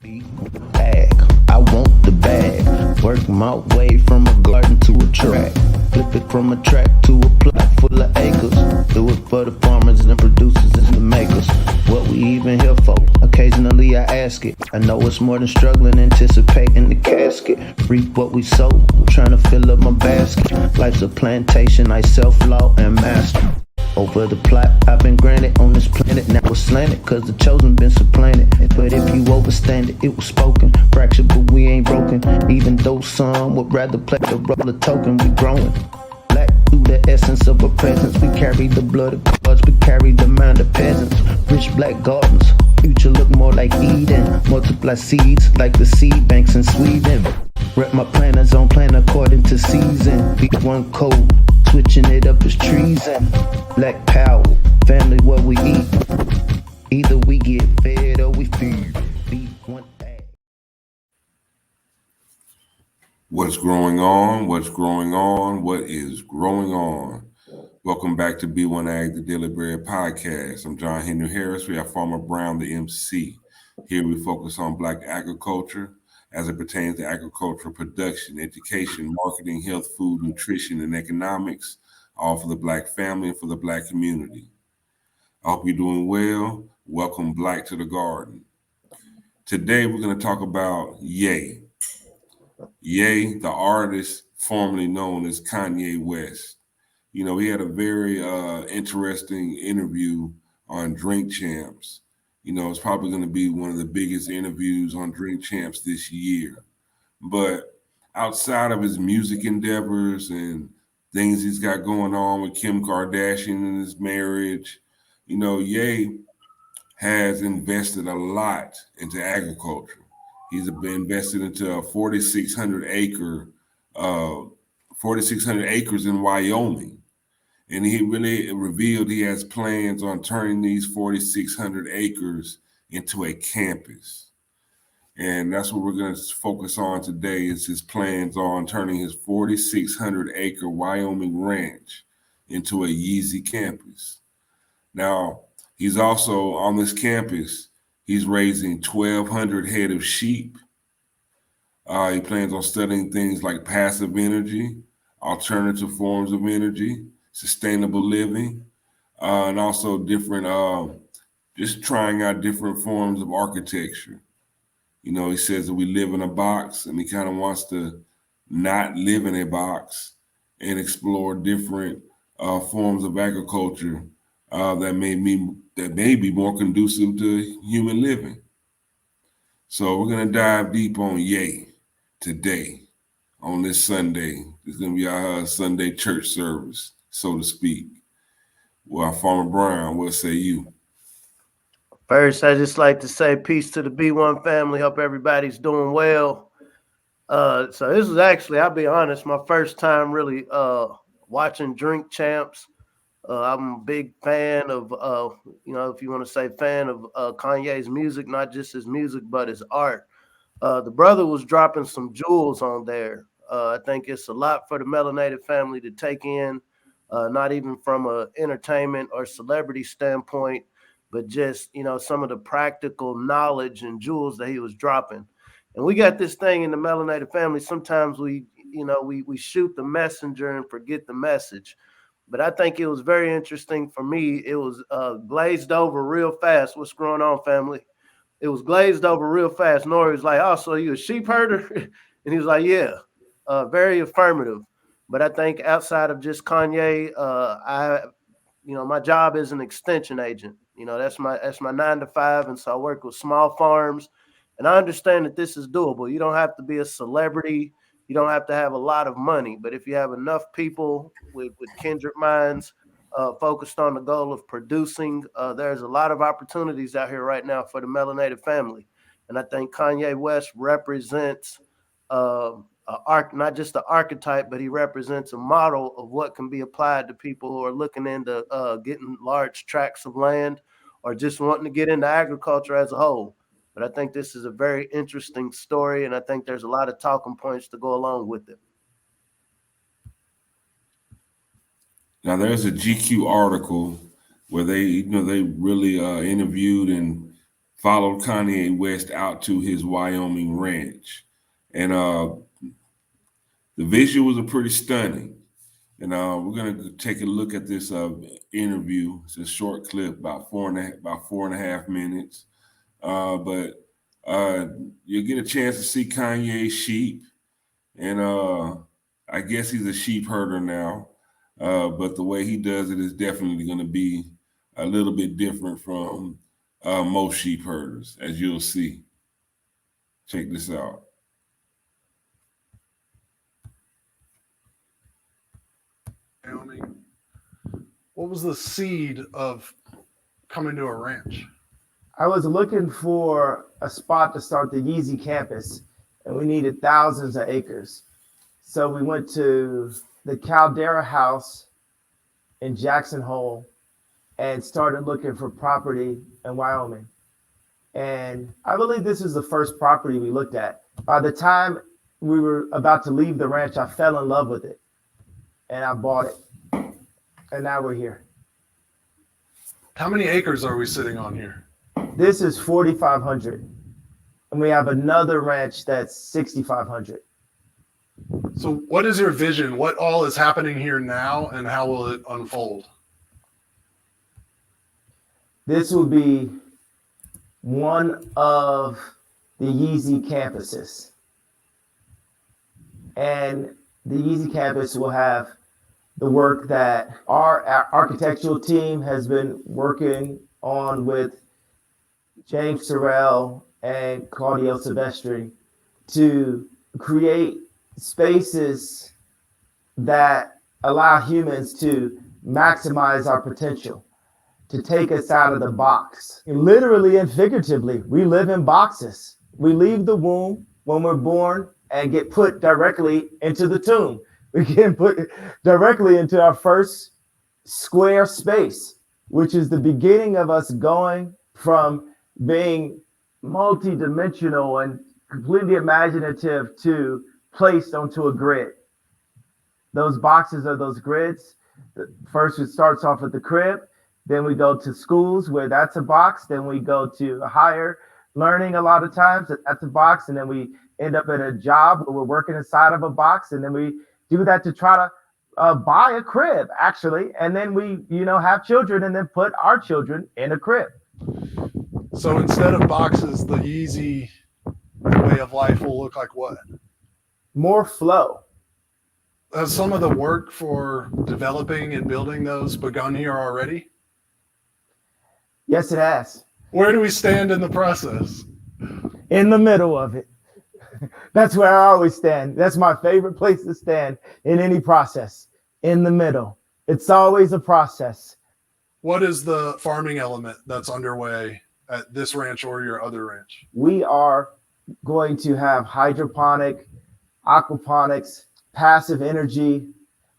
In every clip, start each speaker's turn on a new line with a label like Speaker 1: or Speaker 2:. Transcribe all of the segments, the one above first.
Speaker 1: Bag, I want the bag. Work my way from a garden to a track. Flip it from a track to a plot full of acres. Do it for the farmers and the producers and the makers. What we even here for? Occasionally I ask it. I know it's more than struggling, anticipating the casket. Reap what we sow, I'm trying to fill up my basket. Life's a plantation, I self-law and master. Over the plot I've been granted on this planet. Now it's slanted, cause the chosen been supplanted. But if you overstand it, it was spoken. Fractured, but we ain't broken. Even though some would rather play the role of token, we growing. Black through the essence of our presence. We carry the blood of gods, we carry the mind of peasants. Rich black gardens, future look more like Eden. Multiply seeds like the seed banks in Sweden. Rep my planners on plan according to season. Be one code, switching it up is treason. Black power, family what we eat. Either we get fed or we feed. Be one egg.
Speaker 2: What's growing on? What's growing on? What is growing on? Welcome back to B1 Ag, the Daily Bread Podcast. I'm John Henry Harris. We have Farmer Brown, the MC. Here we focus on Black agriculture as it pertains to agricultural production, education, marketing, health, food, nutrition, and economics, all for the Black family and for the Black community. I hope you're doing well. Welcome Black to the garden. Today we're going to talk about Ye. Ye, the artist formerly known as Kanye West. You know, he had a very interesting interview on Drink Champs. You know, it's probably going to be one of the biggest interviews on Drink Champs this year. But outside of his music endeavors and things he's got going on with Kim Kardashian and his marriage, you know, Ye has invested a lot into agriculture. He's been invested into a 4,600 acres in Wyoming. And he really revealed he has plans on turning these 4,600 acres into a campus. And that's what we're going to focus on today is his plans on turning his 4,600 acre Wyoming ranch into a Yeezy Campus. Now, he's also on this campus, he's raising 1,200 head of sheep. He plans on studying things like passive energy, alternative forms of energy, sustainable living, and also different, just trying out different forms of architecture. You know, he says that we live in a box and he kind of wants to not live in a box and explore different forms of agriculture that may be more conducive to human living. So we're going to dive deep on Ye today on this Sunday. It's going to be our Sunday church service, so to speak. Well, Farmer Brown, what say you?
Speaker 3: First, I just like to say peace to the B1 family. Hope everybody's doing well. So this was actually, I'll be honest, my first time really watching Drink Champs. I'm a big fan of, if you want to say fan of Kanye's music, not just his music, but his art. The brother was dropping some jewels on there. I think it's a lot for the melanated family to take in, not even from an entertainment or celebrity standpoint, but just, some of the practical knowledge and jewels that he was dropping. And we got this thing in the melanated family. Sometimes we shoot the messenger and forget the message. But I think it was very interesting for me. It was glazed over real fast. What's going on, family? It was glazed over real fast. Nori was like, "Oh, so you a sheep herder?" And he was like, "Yeah." Very affirmative. But I think outside of just Kanye, my job is an extension agent. That's my 9 to 5. And so I work with small farms. And I understand that this is doable. You don't have to be a celebrity. You don't have to have a lot of money, but if you have enough people with kindred minds focused on the goal of producing, there's a lot of opportunities out here right now for the melanated family. And I think Kanye West represents not just the archetype, but he represents a model of what can be applied to people who are looking into getting large tracts of land or just wanting to get into agriculture as a whole. But I think this is a very interesting story, and I think there's a lot of talking points to go along with it.
Speaker 2: Now, there's a GQ article where they really interviewed and followed Kanye West out to his Wyoming ranch. And the visuals are pretty stunning. And we're gonna take a look at this interview. It's a short clip, about four and a half minutes. But you'll get a chance to see Kanye's sheep, and I guess he's a sheep herder now. But the way he does it is definitely going to be a little bit different from most sheep herders, as you'll see. Check this out.
Speaker 4: Wyoming. What was the seed of coming to a ranch?
Speaker 5: I was looking for a spot to start the Yeezy Campus, and we needed thousands of acres. So we went to the Caldera House in Jackson Hole and started looking for property in Wyoming. And I believe this is the first property we looked at. By the time we were about to leave the ranch, I fell in love with it and I bought it. And now we're here.
Speaker 4: How many acres are we sitting on here?
Speaker 5: This is 4,500. And we have another ranch that's 6,500.
Speaker 4: So what is your vision? What all is happening here now, and how will it unfold?
Speaker 5: This will be one of the Yeezy campuses. And the Yeezy campus will have the work that our architectural team has been working on with James Turrell and Claudio Silvestrin to create spaces that allow humans to maximize our potential, to take us out of the box. Literally and figuratively, we live in boxes. We leave the womb when we're born and get put directly into the tomb. We get put directly into our first square space, which is the beginning of us going from being multi-dimensional and completely imaginative to placed onto a grid. Those boxes are those grids. First, it starts off at the crib. Then we go to schools where that's a box. Then we go to higher learning a lot of times. That's a box. And then we end up at a job where we're working inside of a box. And then we do that to try to buy a crib, actually. And then we, have children and then put our children in a crib.
Speaker 4: So instead of boxes, the Yeezy way of life will look like what?
Speaker 5: More flow.
Speaker 4: Has some of the work for developing and building those begun here already?
Speaker 5: Yes, it has.
Speaker 4: Where do we stand in the process?
Speaker 5: In the middle of it. That's where I always stand. That's my favorite place to stand in any process, in the middle. It's always a process.
Speaker 4: What is the farming element that's underway at this ranch or your other ranch?
Speaker 5: We are going to have hydroponic, aquaponics, passive energy,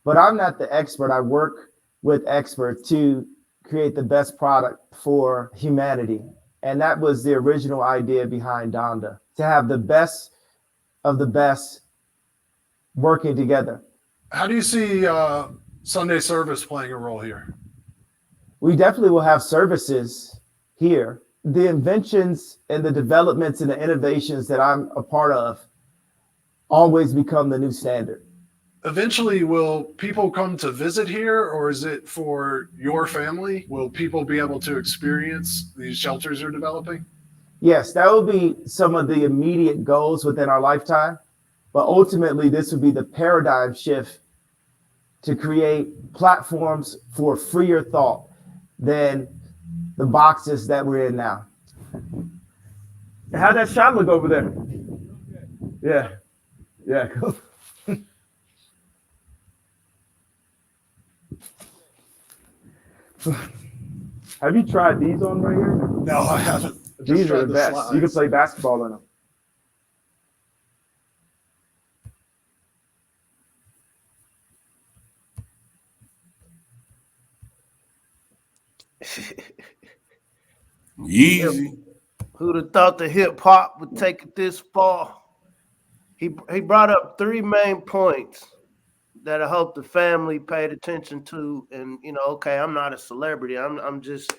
Speaker 5: but I'm not the expert. I work with experts to create the best product for humanity. And that was the original idea behind Donda, to have the best of the best working together.
Speaker 4: How do you see Sunday service playing a role here?
Speaker 5: We definitely will have services here. The inventions and the developments and the innovations that I'm a part of always become the new standard.
Speaker 4: Eventually, will people come to visit here, or is it for your family? Will people be able to experience these shelters you're developing?
Speaker 5: Yes, that will be some of the immediate goals within our lifetime. But ultimately, this would be the paradigm shift to create platforms for freer thought than the boxes that we're in now. How'd that shot look over there? Yeah. Yeah. Cool. Have you tried these on right here?
Speaker 4: No, I haven't.
Speaker 5: These are the best.
Speaker 4: Slides.
Speaker 5: You can play basketball in them.
Speaker 2: Yeezy.
Speaker 3: Who'd have thought the hip hop would take it this far? He brought up three main points that I hope the family paid attention to. And okay, I'm not a celebrity. I'm just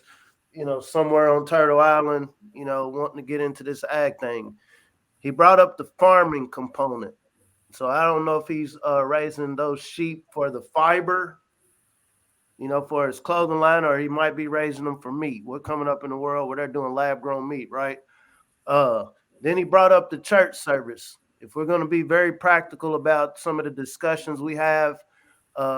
Speaker 3: somewhere on Turtle Island, wanting to get into this ag thing. He brought up the farming component. So I don't know if he's raising those sheep for the fiber, for his clothing line, or he might be raising them for meat. We're coming up in a world where they're doing lab grown meat, right? Uh, then he brought up the church service. If we're going to be very practical about some of the discussions we have,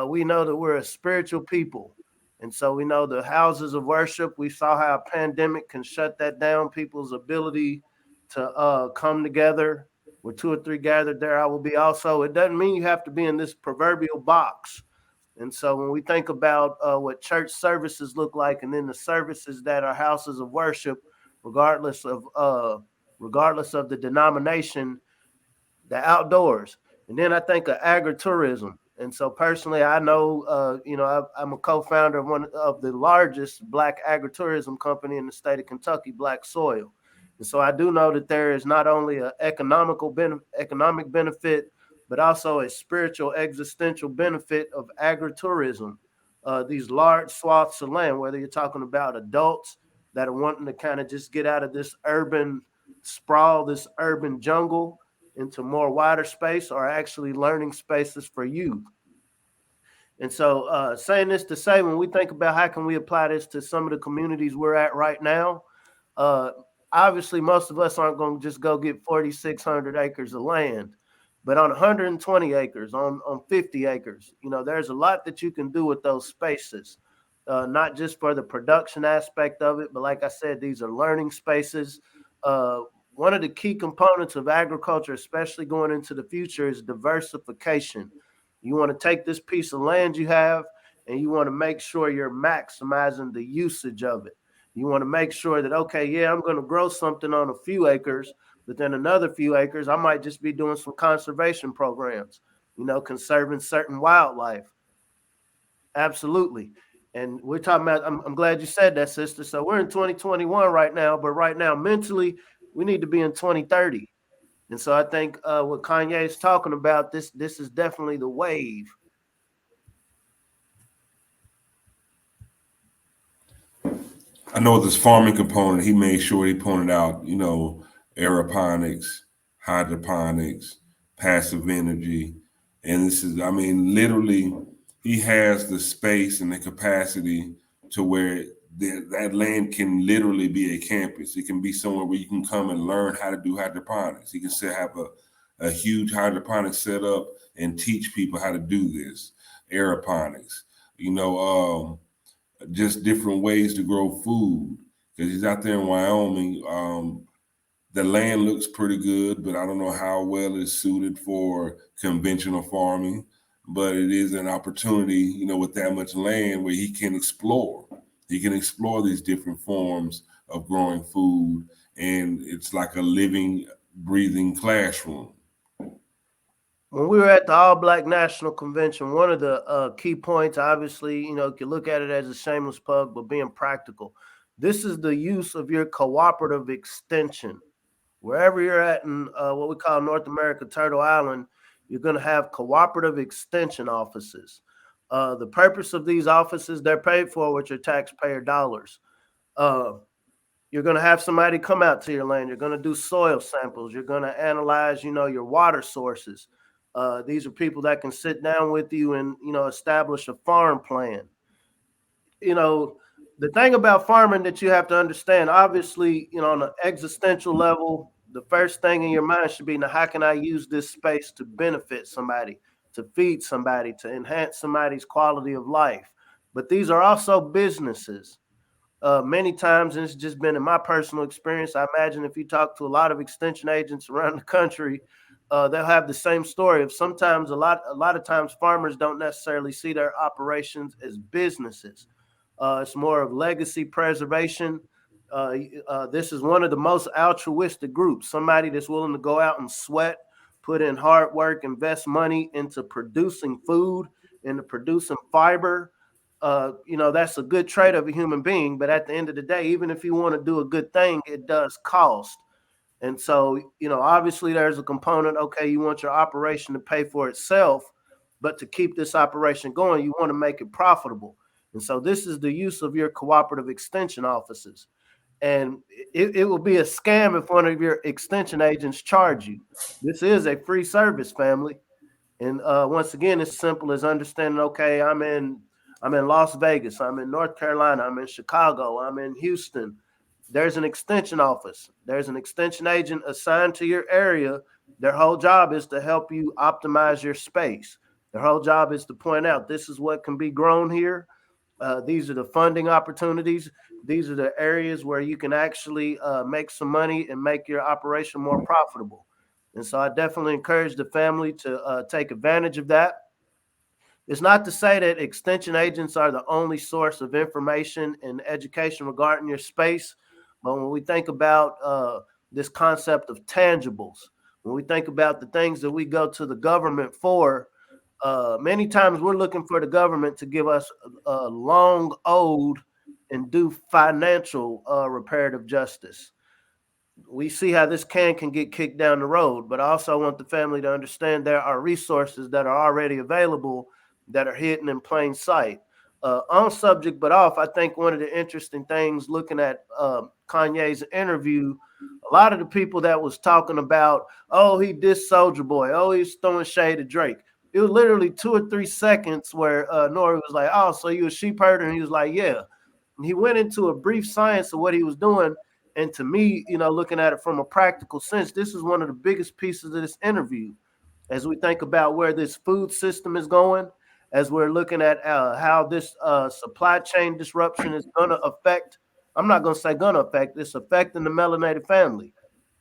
Speaker 3: we know that we're a spiritual people. And so we know the houses of worship, we saw how a pandemic can shut that down, people's ability to come together. Where two or three gathered there, I will be also. It doesn't mean you have to be in this proverbial box. And so when we think about what church services look like, and then the services that are houses of worship, regardless of the denomination, the outdoors. And then I think of agritourism. And so personally, I know, I'm a co-founder of one of the largest Black agritourism company in the state of Kentucky, Black Soil. And so I do know that there is not only an economic benefit, but also a spiritual existential benefit of agritourism. These large swaths of land, whether you're talking about adults that are wanting to kind of just get out of this urban sprawl, this urban jungle, into more wider space, or actually learning spaces for youth. And so saying this to say, when we think about how can we apply this to some of the communities we're at right now, obviously most of us aren't going to just go get 4,600 acres of land, but on 120 acres, on 50 acres, there's a lot that you can do with those spaces, not just for the production aspect of it, but like I said, these are learning spaces. One of the key components of agriculture, especially going into the future, is diversification. You want to take this piece of land you have, and you want to make sure you're maximizing the usage of it. You want to make sure that, okay, yeah, I'm going to grow something on a few acres, but then another few acres, I might just be doing some conservation programs, conserving certain wildlife. Absolutely. And we're talking about, I'm glad you said that, sister. So we're in 2021 right now, but right now, mentally, we need to be in 2030. And so I think what Kanye is talking about, this is definitely the wave.
Speaker 2: I know this farming component, he made sure he pointed out, aeroponics, hydroponics, passive energy. And this is, literally, he has the space and the capacity to where that land can literally be a campus. It can be somewhere where you can come and learn how to do hydroponics. He can still have a huge hydroponic setup and teach people how to do this. Aeroponics, just different ways to grow food. Because he's out there in Wyoming. The land looks pretty good, but I don't know how well it's suited for conventional farming. But it is an opportunity, with that much land where he can explore. He can explore these different forms of growing food, and it's like a living, breathing classroom.
Speaker 3: When we were at the All Black National Convention, one of the key points, obviously, you can look at it as a shameless plug, but being practical, this is the use of your cooperative extension. Wherever you're at in what we call North America, Turtle Island, you're going to have cooperative extension offices. The purpose of these offices, they're paid for with your taxpayer dollars. You're going to have somebody come out to your land. You're going to do soil samples. You're going to analyze, your water sources. These are people that can sit down with you and, establish a farm plan. The thing about farming that you have to understand, obviously, on an existential level, the first thing in your mind should be, now, how can I use this space to benefit somebody, to feed somebody, to enhance somebody's quality of life? But these are also businesses. Many times, and it's just been in my personal experience, I imagine if you talk to a lot of extension agents around the country, they'll have the same story of sometimes a lot of times farmers don't necessarily see their operations as businesses. It's more of legacy preservation. This is one of the most altruistic groups, somebody that's willing to go out and sweat, put in hard work, invest money into producing food, into producing fiber. That's a good trait of a human being. But at the end of the day, even if you want to do a good thing, it does cost. And so, obviously there's a component, okay, you want your operation to pay for itself, but to keep this operation going, you want to make it profitable. And so this is the use of your cooperative extension offices. And it will be a scam if one of your extension agents charge you. This is a free service, family. And once again, it's simple as understanding. Okay, I'm in Las Vegas. I'm in North Carolina. I'm in Chicago. I'm in Houston. There's an extension office. There's an extension agent assigned to your area. Their whole job is to help you optimize your space. Their whole job is to point out this is what can be grown here. These are the funding opportunities. These are the areas where you can actually make some money and make your operation more profitable. And so I definitely encourage the family to take advantage of that. It's not to say that extension agents are the only source of information and education regarding your space, but when we think about this concept of tangibles, when we think about the things that we go to the government for, many times we're looking for the government to give us a long owed and do financial reparative justice. We see how this can get kicked down the road, but I also want the family to understand there are resources that are already available that are hidden in plain sight. On subject but off, I think one of the interesting things looking at Kanye's interview, a lot of the people that was talking about, oh, he dissed Soldier Boy, oh, he's throwing shade at Drake. It was literally 2 or 3 seconds where Nori was like, oh, so you a sheep herder? And he was like, yeah. And he went into a brief science of what he was doing. And to me, looking at it from a practical sense, this is one of the biggest pieces of this interview. As we think about where this food system is going, as we're looking at how this supply chain disruption is going to affect, I'm not going to say going to affect, it's affecting the melanated family.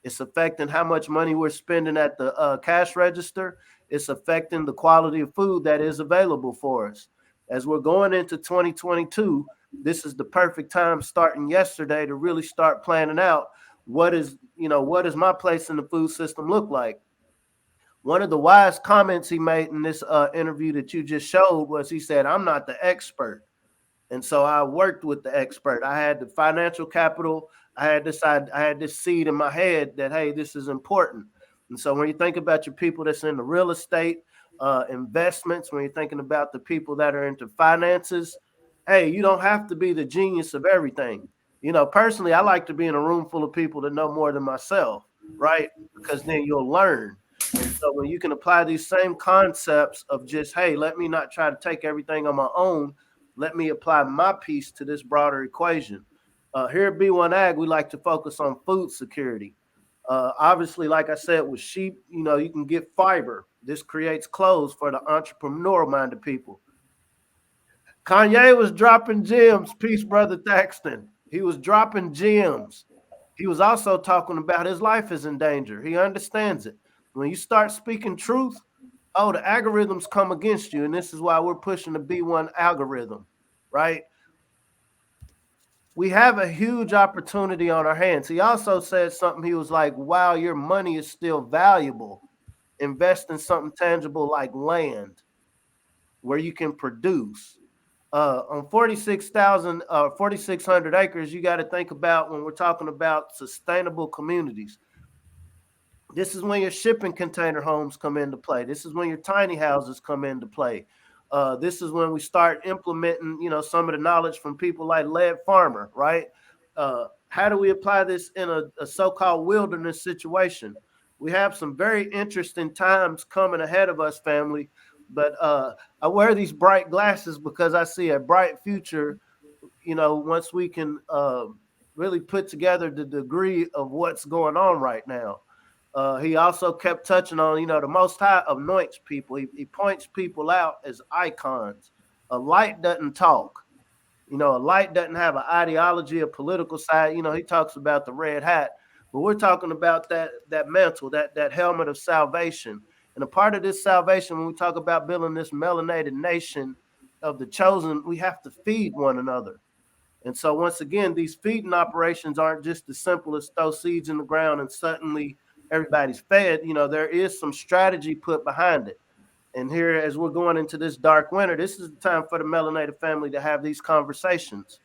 Speaker 3: It's affecting how much money we're spending at the cash register. It's affecting the quality of food that is available for us. As we're going into 2022, this is the perfect time starting yesterday to really start planning out what does my place in the food system look like. One of the wise comments he made in this interview that you just showed was he said, I'm not the expert. And so I worked with the expert. I had the financial capital. I had this seed in my head that, hey, this is important. And so when you think about your people that's in the real estate investments, when you're thinking about the people that are into finances, hey, you don't have to be the genius of everything. Personally, I like to be in a room full of people that know more than myself, right? Because then you'll learn. And so when you can apply these same concepts of just, hey, let me not try to take everything on my own. Let me apply my piece to this broader equation. Here at B1 Ag, we like to focus on food security. Obviously, like I said, with sheep, you can get fiber. This creates clothes for the entrepreneurial-minded people. Kanye was dropping gems. Peace, Brother Thaxton. He was dropping gems. He was also talking about his life is in danger. He understands it. When you start speaking truth, oh, the algorithms come against you. And this is why we're pushing the B1 algorithm, right? We have a huge opportunity on our hands. He also said something. He was like, wow, your money is still valuable. Invest in something tangible like land where you can produce. On 4,600 acres, you got to think about when we're talking about sustainable communities. This is when your shipping container homes come into play. This is when your tiny houses come into play. This is when we start implementing, some of the knowledge from people like Led Farmer, right? How do we apply this in a so-called wilderness situation? We have some very interesting times coming ahead of us, family. But I wear these bright glasses because I see a bright future, once we can really put together the degree of what's going on right now. He also kept touching on, the Most High anoints people. He points people out as icons. A light doesn't talk. A light doesn't have an ideology, a political side. He talks about the red hat. But we're talking about that mantle, that helmet of salvation. And a part of this salvation, when we talk about building this melanated nation of the chosen, we have to feed one another. And so once again, these feeding operations aren't just as simple as throw seeds in the ground and suddenly everybody's fed. There is some strategy put behind it. And here, as we're going into this dark winter, this is the time for the melanated family to have these conversations.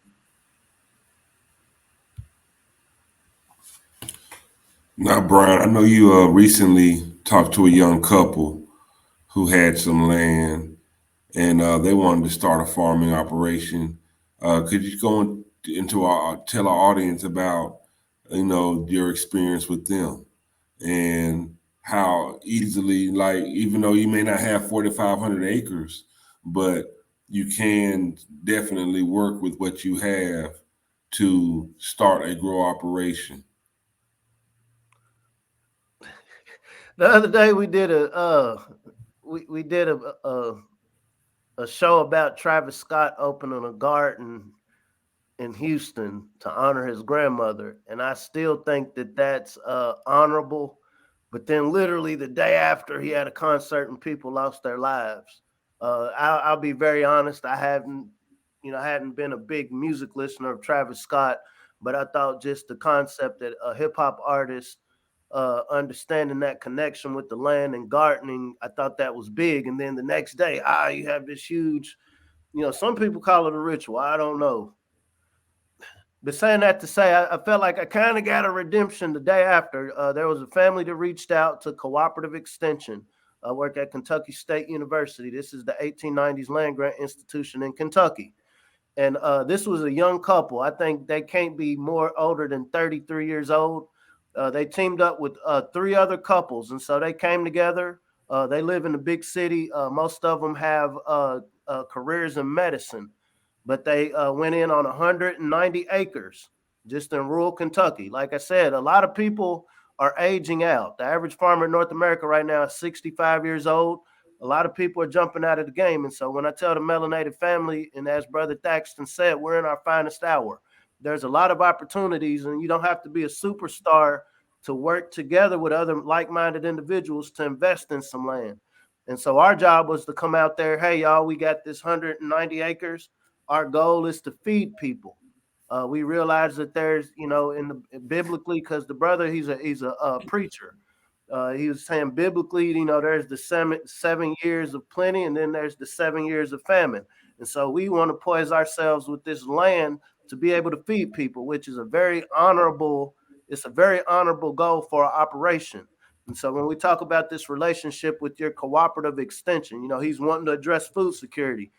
Speaker 2: Now, Brian, I know you recently talked to a young couple who had some land and they wanted to start a farming operation. Could you go into tell our audience about your experience with them and how easily, like, even though you may not have 4,500 acres, but you can definitely work with what you have to start a grow operation.
Speaker 3: The other day we did we did a show about Travis Scott opening a garden in Houston to honor his grandmother, and I still think that that's honorable. But then, literally the day after, he had a concert and people lost their lives. I'll be very honest. I hadn't been a big music listener of Travis Scott, but I thought just the concept that a hip hop artist understanding that connection with the land and gardening, I thought that was big. And then the next day, you have this huge, some people call it a ritual. I don't know. But saying that to say, I felt like I kind of got a redemption the day after. There was a family that reached out to Cooperative Extension. I work at Kentucky State University. This is the 1890s land grant institution in Kentucky. And this was a young couple. I think they can't be more older than 33 years old. They teamed up with three other couples. And so they came together. They live in a big city. Most of them have careers in medicine, but they went in on 190 acres just in rural Kentucky. Like I said, a lot of people are aging out. The average farmer in North America right now is 65 years old. A lot of people are jumping out of the game. And so when I tell the melanated family, and as Brother Thaxton said, we're in our finest hour. There's a lot of opportunities, and you don't have to be a superstar to work together with other like-minded individuals to invest in some land. And so our job was to come out there, hey, y'all, we got this 190 acres. Our goal is to feed people. We realize that there's, biblically, because the brother, he's a preacher. He was saying biblically, there's the 7 years of plenty, and then there's the 7 years of famine. And so we want to poise ourselves with this land to be able to feed people, which is a very honorable goal for our operation. And so when we talk about this relationship with your cooperative extension, he's wanting to address food security.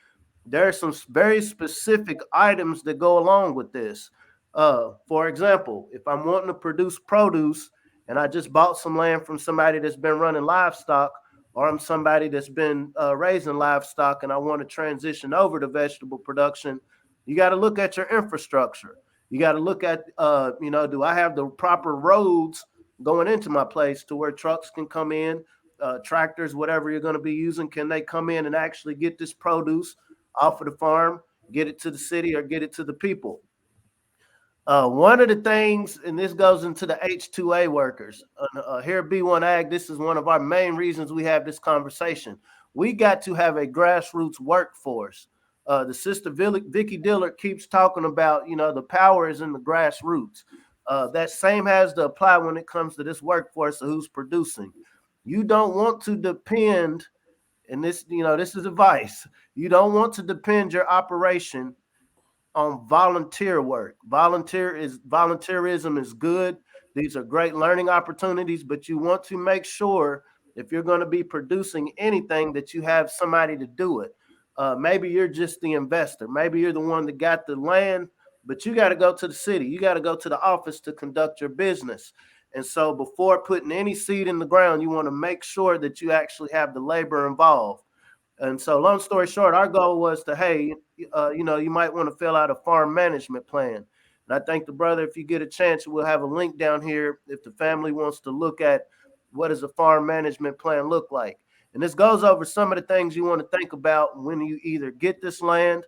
Speaker 3: There are some very specific items that go along with this. For example, if I'm wanting to produce produce and I just bought some land from somebody that's been running livestock, or I'm somebody that's been raising livestock and I want to transition over to vegetable production, you got to look at your infrastructure. You got to look at, do I have the proper roads going into my place to where trucks can come in, tractors, whatever you're going to be using, can they come in and actually get this produce off of the farm, get it to the city, or get it to the people? One of the things, and this goes into the H2A workers, here at B1 Ag, this is one of our main reasons we have this conversation. We got to have a grassroots workforce. The sister Vicky Dillard keeps talking about, the power is in the grassroots. That same has to apply when it comes to this workforce of who's producing. You don't want to depend, and this is advice. You don't want to depend your operation on volunteer work. Volunteerism is good. These are great learning opportunities, but you want to make sure if you're going to be producing anything that you have somebody to do it. Maybe you're just the investor. Maybe you're the one that got the land, but you got to go to the city. You got to go to the office to conduct your business. And so before putting any seed in the ground, you want to make sure that you actually have the labor involved. And so long story short, our goal was to, hey, you might want to fill out a farm management plan. And I think the brother, if you get a chance, we'll have a link down here if the family wants to look at what does a farm management plan look like. And this goes over some of the things you want to think about when you either get this land,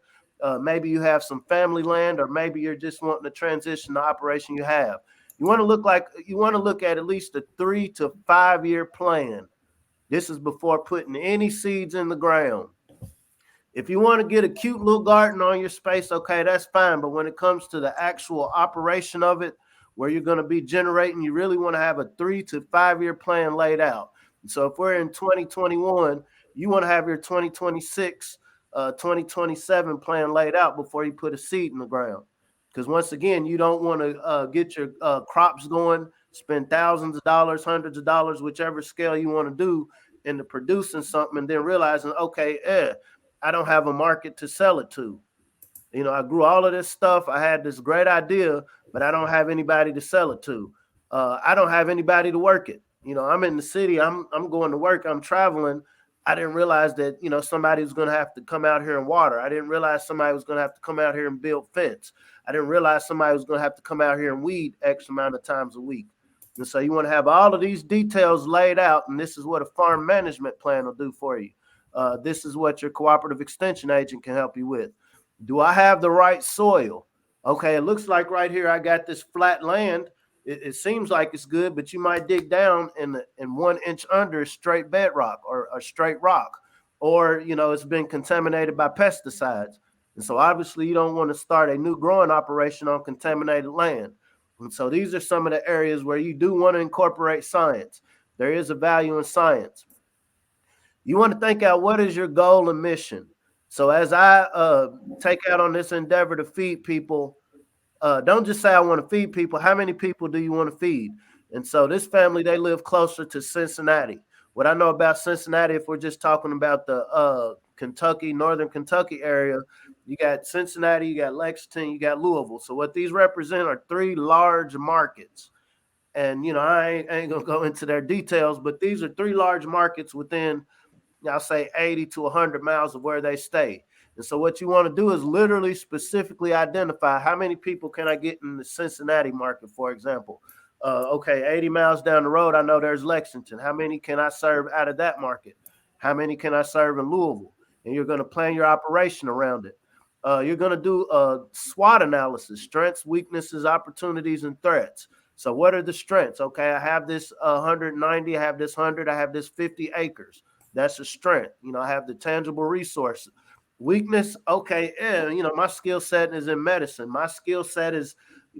Speaker 3: maybe you have some family land, or maybe you're just wanting to transition the operation you have. You want to look at least a 3 to 5 year plan. This is before putting any seeds in the ground. If you want to get a cute little garden on your space, okay, that's fine. But when it comes to the actual operation of it, where you're going to be generating, you really want to have a 3 to 5 year plan laid out. And so if we're in 2021, you want to have your 2026, 2027 plan laid out before you put a seed in the ground. Because once again, you don't want to get your crops going, spend thousands of dollars, hundreds of dollars, whichever scale you want to do into producing something, and then realizing, okay, I don't have a market to sell it to. I grew all of this stuff. I had this great idea, but I don't have anybody to sell it to. I don't have anybody to work it. I'm in the city. I'm going to work. I'm traveling. I didn't realize that somebody was going to have to come out here and water. I didn't realize somebody was going to have to come out here and build fence. I didn't realize somebody was going to have to come out here and weed X amount of times a week. And so you want to have all of these details laid out, and this is what a farm management plan will do for you. This is what your cooperative extension agent can help you with. Do I have the right soil? Okay, it looks like right here I got this flat land. It seems like it's good, but you might dig down and 1 inch under is straight bedrock or straight rock, or it's been contaminated by pesticides. And so obviously you don't want to start a new growing operation on contaminated land. And so these are some of the areas where you do want to incorporate science. There is a value in science. You want to think out what is your goal and mission. So as I take out on this endeavor to feed people, don't just say I want to feed people. How many people do you want to feed? And so this family, they live closer to Cincinnati. What I know about Cincinnati, if we're just talking about the northern Kentucky area, you got Cincinnati, you got Lexington, you got Louisville. So what these represent are 3 large markets. And, I ain't going to go into their details, but these are 3 large markets within, I'll say 80 to 100 miles of where they stay. And so what you want to do is literally specifically identify how many people can I get in the Cincinnati market, for example. Okay, 80 miles down the road, I know there's Lexington. How many can I serve out of that market? How many can I serve in Louisville? And you're going to plan your operation around it. You're going to do a SWOT analysis, strengths, weaknesses, opportunities, and threats. So what are the strengths? Okay, I have this 190, I have this 100, I have this 50 acres. That's a strength. I have the tangible resources. Weakness, okay, my skill set is in medicine. My skill set is,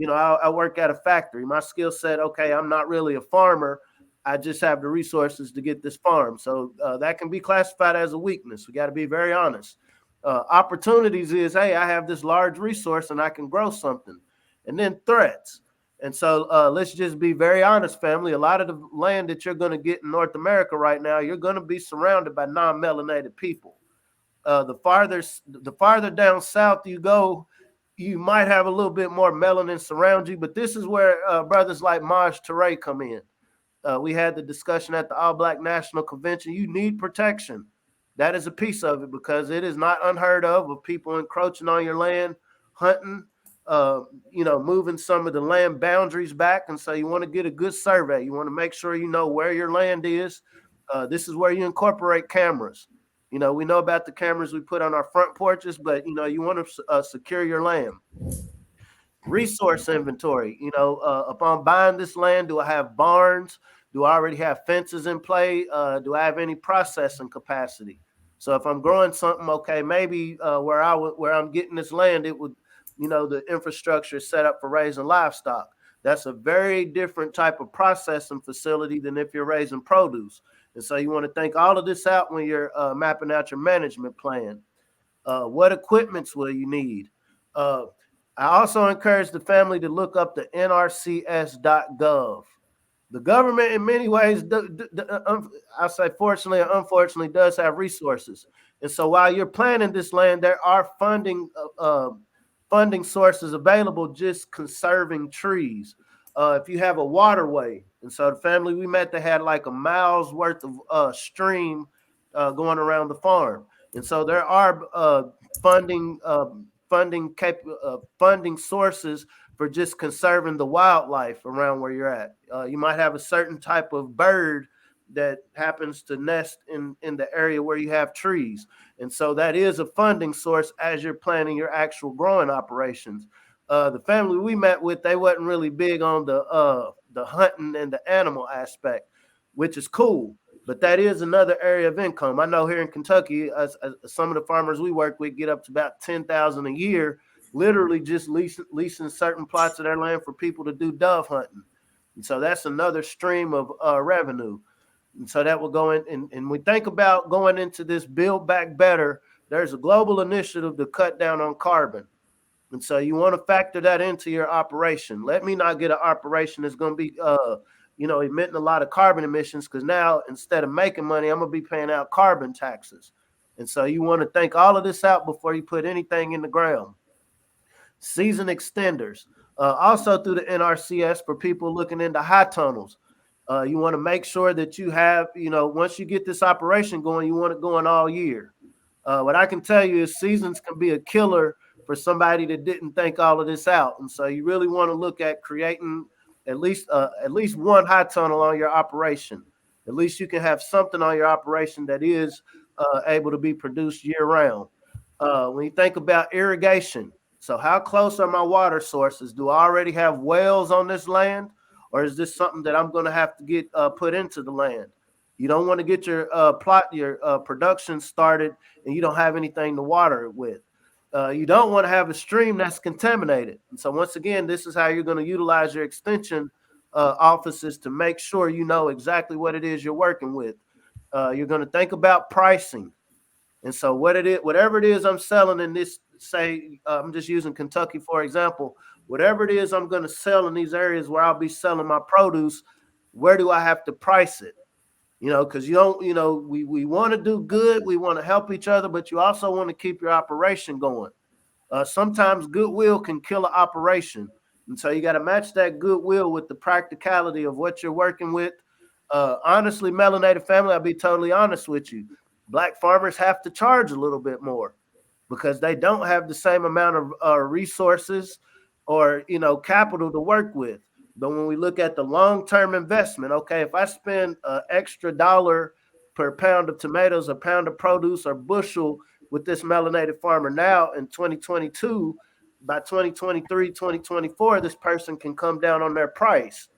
Speaker 3: I work at a factory. My skill set, okay, I'm not really a farmer. I just have the resources to get this farm. So that can be classified as a weakness. We got to be very honest. Opportunities is, hey, I have this large resource and I can grow something. And then threats. And so let's just be very honest, family. A lot of the land that you're going to get in North America right now, you're going to be surrounded by non-melanated people. The farther down south you go, you might have a little bit more melanin surround you. But this is where brothers like James Turrell come in. We had the discussion at the All Black National Convention. You need protection. That is a piece of it because it is not unheard of people encroaching on your land, hunting, moving some of the land boundaries back. And so you want to get a good survey. You want to make sure you know where your land is. This is where you incorporate cameras. We know about the cameras we put on our front porches, but, you want to secure your land. Resource inventory. Upon buying this land, do I have barns? Do I already have fences in play? Do I have any processing capacity? So if I'm growing something, okay, maybe where I'm getting this land, it would, the infrastructure is set up for raising livestock. That's a very different type of processing facility than if you're raising produce. And so you want to think all of this out when you're mapping out your management plan. What equipments will you need? I also encourage the family to look up the nrcs.gov. The government, in many ways, I say fortunately or unfortunately, does have resources. And so while you're planning this land, there are funding sources available just conserving trees. If you have a waterway, and so the family we met, they had like a mile's worth of stream going around the farm. And so there are funding sources for just conserving the wildlife around where you're at. You might have a certain type of bird that happens to nest in the area where you have trees. And so that is a funding source as you're planning your actual growing operations. The family we met with, they wasn't really big on the hunting and the animal aspect, which is cool. But that is another area of income. I know here in Kentucky, some of the farmers we work with get up to about $10,000 a year, literally just leasing certain plots of their land for people to do dove hunting. And so that's another stream of revenue. And so that will go in. And we think about going into this Build Back Better. There's a global initiative to cut down on carbon. And so you want to factor that into your operation. Let me not get an operation that's going to be, emitting a lot of carbon emissions, because now instead of making money, I'm going to be paying out carbon taxes. And so you want to think all of this out before you put anything in the ground. Season extenders. Also through the NRCS for people looking into high tunnels. You want to make sure that you have, once you get this operation going, you want it going all year. What I can tell you is seasons can be a killer for somebody that didn't think all of this out. And so you really want to look at creating at least one high tunnel on your operation. At least you can have something on your operation that is able to be produced year round. When you think about irrigation, so how close are my water sources? Do I already have wells on this land? Or is this something that I'm going to have to get put into the land? You don't want to get your production started and you don't have anything to water it with. You don't want to have a stream that's contaminated. And so once again, this is how you're going to utilize your extension offices to make sure you know exactly what it is you're working with. You're going to think about pricing. And so whatever it is I'm selling in this, say, I'm just using Kentucky, for example, whatever it is I'm going to sell in these areas where I'll be selling my produce, where do I have to price it? Because we want to do good. We want to help each other, but you also want to keep your operation going. Sometimes goodwill can kill an operation. And so you got to match that goodwill with the practicality of what you're working with. Honestly, melanated family, I'll be totally honest with you. Black farmers have to charge a little bit more because they don't have the same amount of resources or, capital to work with. But when we look at the long-term investment, okay, if I spend an extra $1 per pound of tomatoes, a pound of produce, or bushel with this melanated farmer now in 2022, by 2023, 2024, this person can come down on their price.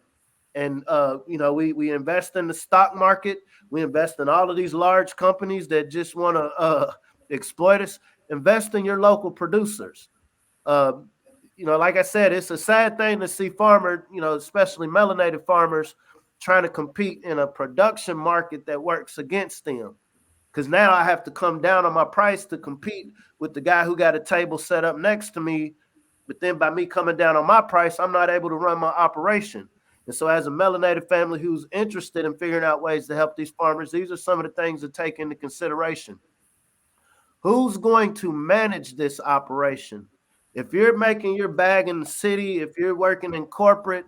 Speaker 3: And, we invest in the stock market. We invest in all of these large companies that just want to exploit us. Invest in your local producers. Like I said, it's a sad thing to see farmers, especially melanated farmers, trying to compete in a production market that works against them. Because now I have to come down on my price to compete with the guy who got a table set up next to me. But then by me coming down on my price, I'm not able to run my operation. And so as a melanated family who's interested in figuring out ways to help these farmers, these are some of the things to take into consideration. Who's going to manage this operation? If you're making your bag in the city, if you're working in corporate,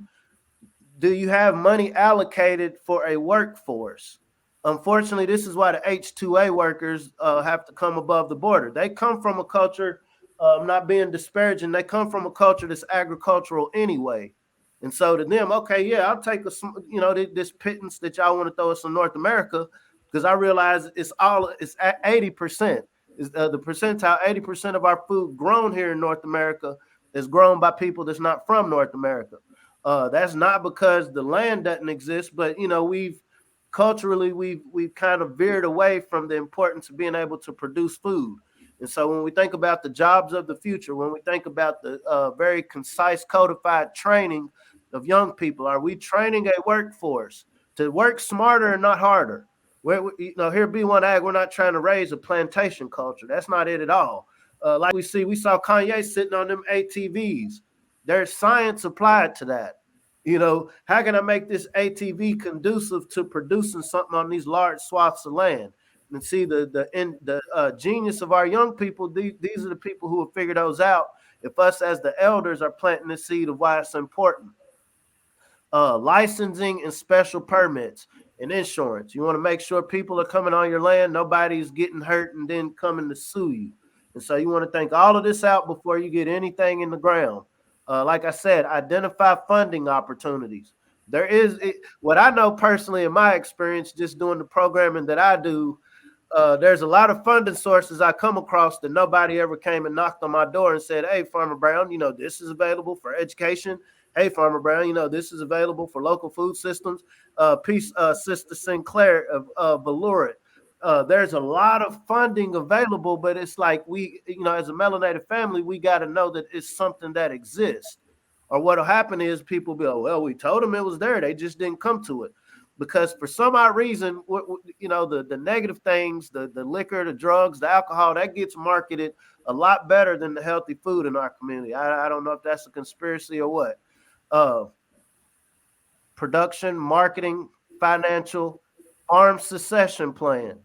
Speaker 3: do you have money allocated for a workforce? Unfortunately, this is why the H-2A workers have to come above the border. They come from a culture, I'm not being disparaging, they come from a culture that's agricultural anyway. And so to them, okay, yeah, I'll take this pittance that y'all want to throw us in North America, because I realize it's at 80%. Is the percentile 80% of our food grown here in North America is grown by people that's not from North America. That's not because the land doesn't exist, but we've kind of veered away from the importance of being able to produce food. And so when we think about the jobs of the future, when we think about the very concise codified training of young people, are we training a workforce to work smarter and not harder? Here at B1 Ag, we're not trying to raise a plantation culture. That's not it at all. Like we saw Kanye sitting on them ATVs. There's science applied to that. How can I make this ATV conducive to producing something on these large swaths of land? And see the genius of our young people. These are the people who will figure those out if us as the elders are planting the seed of why it's important. Licensing and special permits and insurance. You want to make sure people are coming on your land, nobody's getting hurt and then coming to sue you. And so you want to think all of this out before you get anything in the ground. Like I said, identify funding opportunities. What I know personally in my experience, just doing the programming that I do, there's a lot of funding sources I come across that nobody ever came and knocked on my door and said, hey, Farmer Brown, this is available for education. Hey, Farmer Brown, this is available for local food systems. Sister Sinclair of Balurit. There's a lot of funding available, but it's like we, as a melanated family, we got to know that it's something that exists. Or what'll happen is people be, oh, well, we told them it was there. They just didn't come to it. Because for some odd reason, the negative things, the liquor, the drugs, the alcohol, that gets marketed a lot better than the healthy food in our community. I don't know if that's a conspiracy or what. Production, marketing, financial, armed succession plan.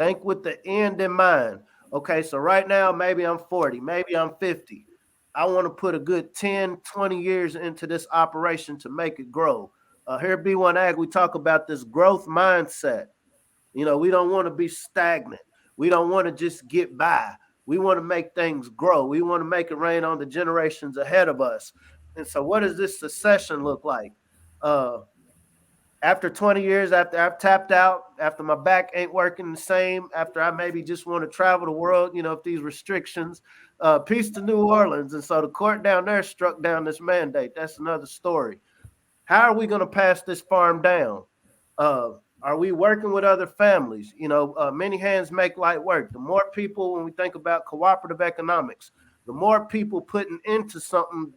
Speaker 3: Think with the end in mind. Okay, so right now, maybe I'm 40, maybe I'm 50. I want to put a good 10, 20 years into this operation to make it grow. Here at B1 Ag, we talk about this growth mindset. You know, we don't want to be stagnant. We don't want to just get by. We want to make things grow. We want to make it rain on the generations ahead of us. And so, what does this succession look like? After 20 years, after I've tapped out, after my back ain't working the same, after I maybe just want to travel the world, you know, if these restrictions, peace to New Orleans. And so the court down there struck down this mandate. That's another story. How are we going to pass this farm down? Are we working with other families? You know, many hands make light work. The more people, when we think about cooperative economics, the more people putting into something,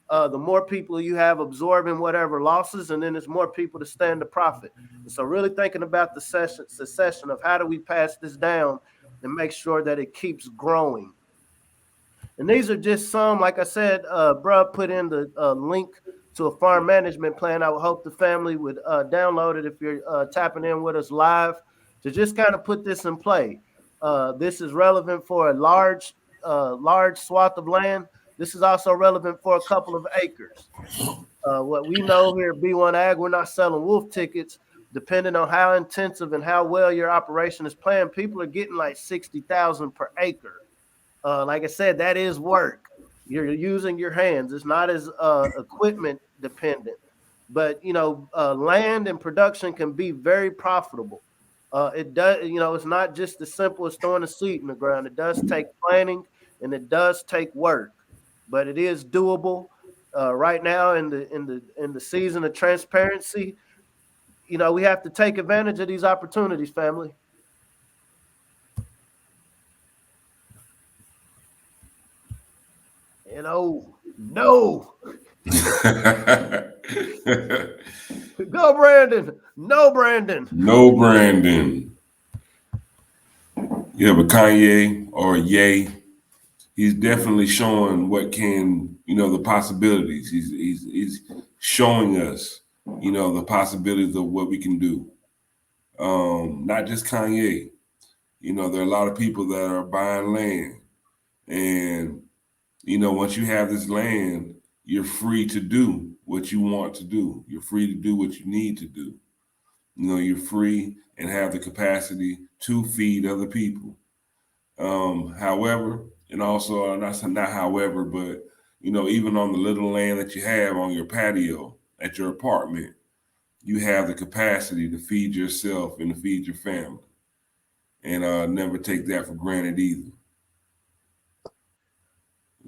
Speaker 3: the more people you have absorbing whatever losses, and then there's more people to stand the profit. And so really thinking about the succession of how do we pass this down and make sure that it keeps growing. And these are just some, like I said, bruh put in the link to a farm management plan. I would hope the family would download it if you're tapping in with us live to just kind of put this in play. This is relevant for a large swath of land. This is also relevant for a couple of acres. What we know here at B1 Ag, we're not selling wolf tickets. Depending on how intensive and how well your operation is planned, people are getting like 60,000 per acre. Like I said, that is work. You're using your hands. It's not as equipment dependent, but you know, land and production can be very profitable. It does, you know, it's not just as simple as throwing a seed in the ground. It does take planning and it does take work, but it is doable. Right now in the season of transparency, you know, we have to take advantage of these opportunities, family. You know, no. Go, Brandon. No, Brandon.
Speaker 2: No, Brandon. Yeah, but Kanye or Ye, he's definitely showing what can, you know, the possibilities. He's showing us, you know, the possibilities of what we can do. Not just Kanye. You know, there are a lot of people that are buying land. And, you know, once you have this land, you're free to do what you want to do. You're free to do what you need to do. You know, you're free and have the capacity to feed other people. However, and also not however, but you know, even on the little land that you have on your patio at your apartment, you have the capacity to feed yourself and to feed your family, and never take that for granted either.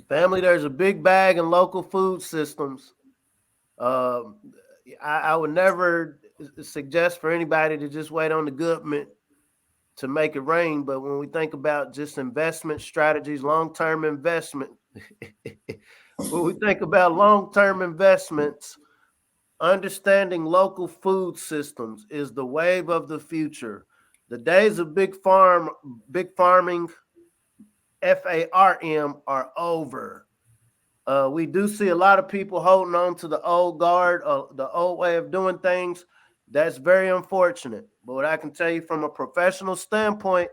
Speaker 3: Family, there's a big bag in local food systems. I would never suggest for anybody to just wait on the government to make it rain. But when we think about just investment strategies, long-term investment, when we think about long-term investments, understanding local food systems is the wave of the future. The days of big farming, FARM, are over. We do see a lot of people holding on to the old guard, the old way of doing things. That's very unfortunate. But what I can tell you from a professional standpoint,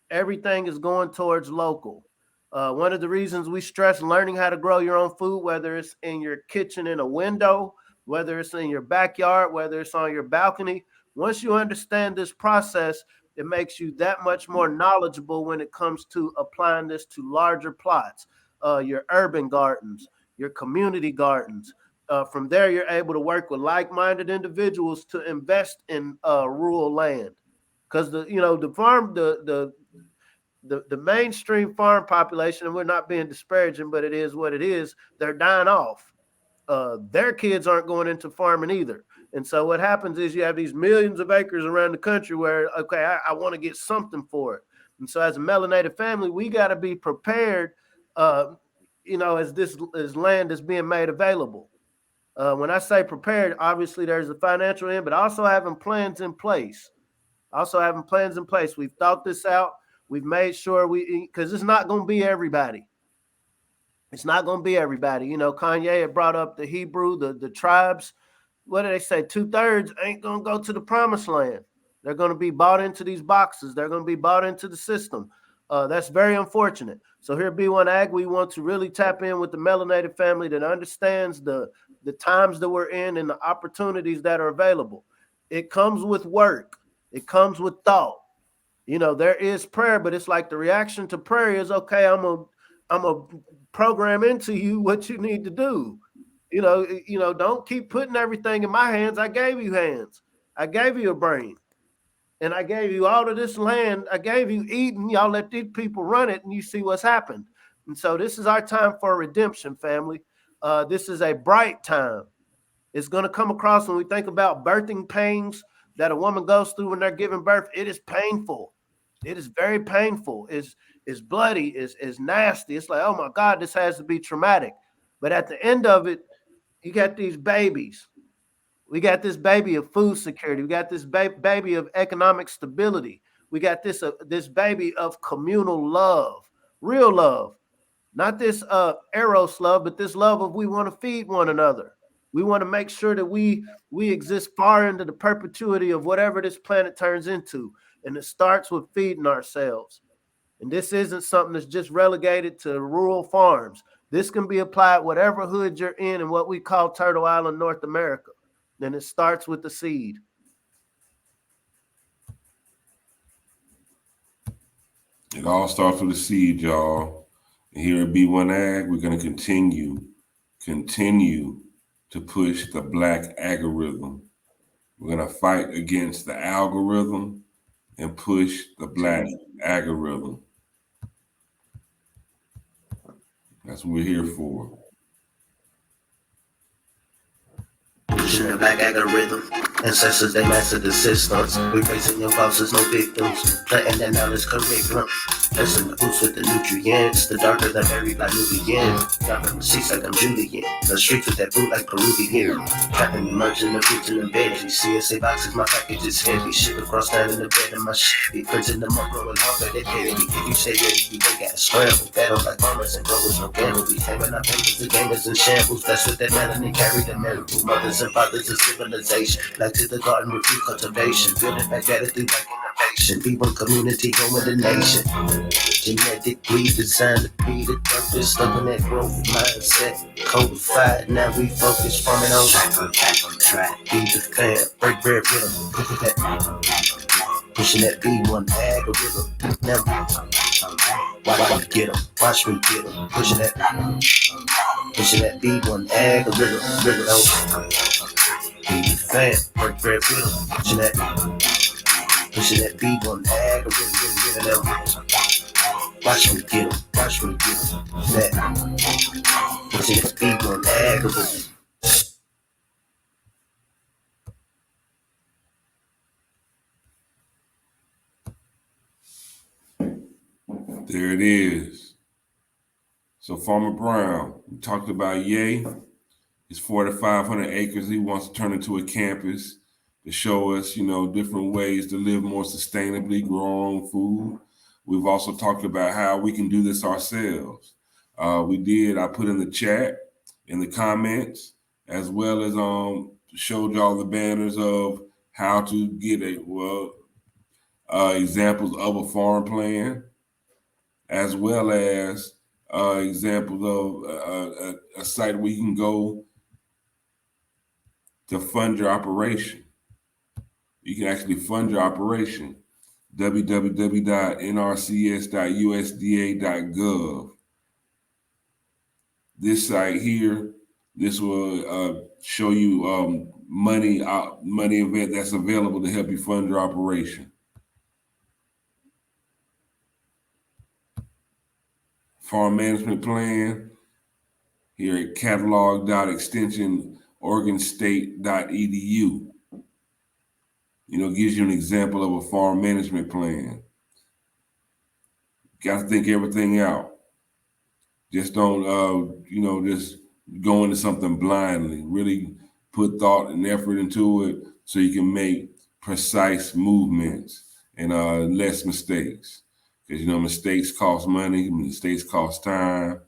Speaker 3: everything is going towards local. One of the reasons we stress learning how to grow your own food, whether it's in your kitchen in a window, whether it's in your backyard, whether it's on your balcony, once you understand this process, it makes you that much more knowledgeable when it comes to applying this to larger plots, your urban gardens, your community gardens. From there, you're able to work with like-minded individuals to invest in rural land, because the mainstream farm population, and we're not being disparaging, but it is what it is. They're dying off. Their kids aren't going into farming either. And so what happens is you have these millions of acres around the country where, okay, I want to get something for it. And so as a melanated family, we got to be prepared, as land is being made available. When I say prepared, obviously there's a financial end, but also having plans in place. We've thought this out. We've made sure because it's not going to be everybody. It's not going to be everybody. You know, Kanye had brought up the Hebrew, the tribes. What do they say? 2/3 ain't going to go to the promised land. They're going to be bought into these boxes. They're going to be bought into the system. That's very unfortunate. So here at B1 Ag, we want to really tap in with the melanated family that understands the times that we're in and the opportunities that are available. It comes with work. It comes with thought. You know, there is prayer, but it's like the reaction to prayer is, okay, I'm a program into you what you need to do. You know, don't keep putting everything in my hands. I gave you hands. I gave you a brain. And I gave you all of this land. I gave you Eden. Y'all let these people run it, and you see what's happened. And so this is our time for redemption, family. This is a bright time. It's going to come across when we think about birthing pains that a woman goes through when they're giving birth. It is painful. It is very painful. It's bloody. It's nasty. It's like, oh, my God, this has to be traumatic. But at the end of it, you got these babies. We got this baby of food security. We got this baby of economic stability. We got this baby of communal love, real love, not this eros love, but this love of we want to feed one another. We want to make sure that we exist far into the perpetuity of whatever this planet turns into, and it starts with feeding ourselves. And this isn't something that's just relegated to rural farms. This can be applied whatever hood you're in what we call Turtle Island, North America. Then it starts with the seed.
Speaker 2: It all starts with the seed, y'all. And here at B1 Ag, we're going to continue to push the black algorithm. We're going to fight against the algorithm and push the black algorithm. That's what we're here for.
Speaker 1: Pushing the black algorithm. Ancestors, they master the systems. We raising your bosses, no victims. Planting that knowledge curriculum. Listen the boots with the nutrients. The darker the berry like Nubian. Dropping the seats like I'm Julian. The streets with that boot like Peruvian. Trapping and merging the fruits and the veggies. CSA boxes, my package is heavy. Ship across down in the bed of my Chevy. Printing them up, growing longer than heavy. If you say ready, you ain't got scrambled. Battle like farmers and growers, no guarantees. Having our papers, the gamers and shambles. That's what that melanin carry the miracle. Mothers and fathers of civilization. Back to the garden with food cultivation. Building back attitude like innovation. People, community, growing the nation. Genetically designed to be the purpose. Loving that growth mindset. Codified, now we focus farming on back on track. Be the fan, break bread with them. Pushing that B1 algorithm. Now, watch me get them. Watch me get them. Pushing that B1 algorithm. Be the fan, break bread with them. Pushing that B1 algorithm. Watch me get them. Watch me get them. Pushing that B1 algorithm.
Speaker 2: There it is. So Farmer Brown, we talked about Ye. It's 4,500 acres. He wants to turn into a campus to show us, different ways to live more sustainably, grow our own food. We've also talked about how we can do this ourselves. I put in the chat, in the comments, as well as showed y'all the banners of how to get examples of a farm plan, as well as examples of a site where you can go to fund your operation. You can actually fund your operation. www.nrcs.usda.gov. This site here, this will show you money event that's available to help you fund your operation. Farm management plan here at catalog.extensionoregonstate.edu. Gives you an example of a farm management plan. Got to think everything out. Just don't, just go into something blindly. Really put thought and effort into it so you can make precise movements and less mistakes. Because, mistakes cost money, mistakes cost time.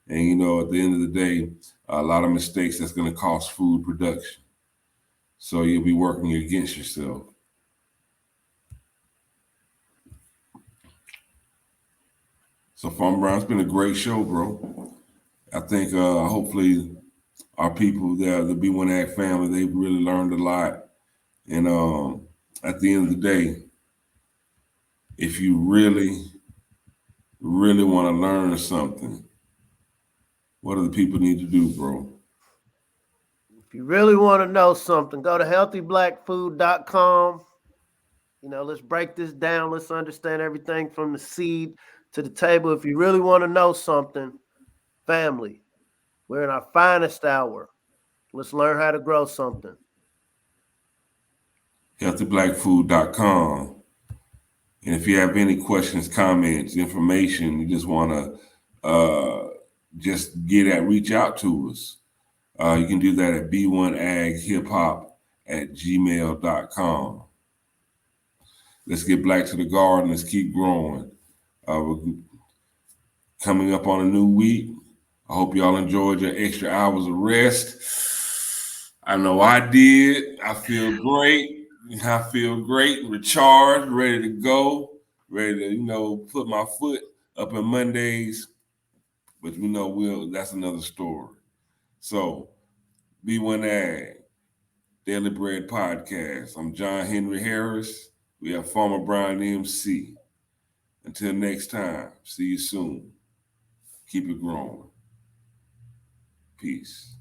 Speaker 2: And, at the end of the day, a lot of mistakes that's going to cost food production. So you'll be working against yourself. So, Farmer Brown, it's been a great show, bro. I think hopefully our people there, the B1 Ag family, they've really learned a lot. And at the end of the day, if you really, really want to learn something, what do the people need to do, bro?
Speaker 3: If you really want to know something, go to healthyblackfood.com. Let's break this down. Let's understand everything from the seed to the table. If you really want to know something, family, we're in our finest hour. Let's learn how to grow something.
Speaker 2: Healthyblackfood.com. And if you have any questions, comments, information, you just want to reach out to us. You can do that at b1aghiphop@gmail.com. Let's get black to the garden. Let's keep growing. We're coming up on a new week. I hope y'all enjoyed your extra hours of rest. I know I did. I feel great. Recharged, ready to go, ready to, put my foot up in Mondays. But that's another story. So, B1 Ag, Daily Bread Podcast. I'm John Henry Harris. We have Farmer Brown MC. Until next time, see you soon. Keep it growing. Peace.